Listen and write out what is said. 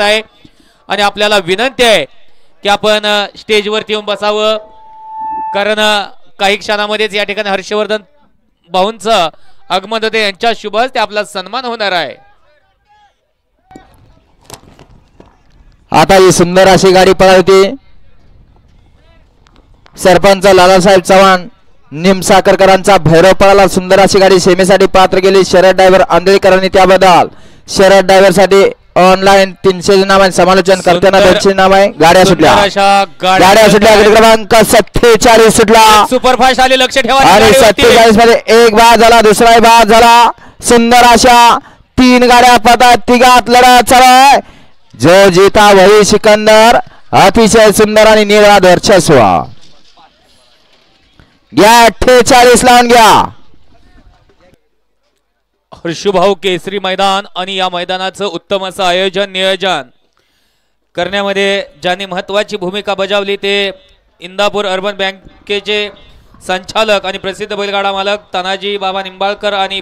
आहे आणि आपल्याला विनंती आहे की आपण स्टेजवरती येऊन बसावं, कारण काही क्षणामध्येच या ठिकाणी हर्षवर्धन भाऊंचं आगमन होते. यांच्या शुभ हस्ते आपला सन्मान होणार आहे. आता ही सुंदर अशी गाडी पळवते सरपंच लालासाहेब चव्हाण निमसाकरकरांचा भैरव पळाला. सुंदर अशी गाडी सेमीसाठी पात्र गेली. शरद ड्रायव्हर आंधळीकरांनी त्याबद्दल शरद ड्रायव्हर साठी ऑनलाईन 300 नावाने समालोचन करताना त्यांचे नाव आहे. गाड्या सुटल्या क्रमांक 47 सुटला. सुपरफास्ट आले, लक्ष ठेवा. आणि 47 मध्ये एक बाद झाला, दुसरा बाद झाला. सुंदर अशा 3 गाड्या पतात, तिघात लढत चालू आहे. जो जीता वही सिकंदर. अतिशय सुंदर आणि निर्वाद वर्चस्व घ्या. 48 लावून घ्या. हर्षभाऊ केसरी मैदान आणि या मैदानाचं उत्तम असं आयोजन नियोजन करण्यामध्ये ज्यांनी महत्वाची भूमिका बजावली ते इंदापूर अर्बन बँकेचे संचालक आणि प्रसिद्ध बैलगाडा मालक तानाजी बाबा निंबाळकर आणि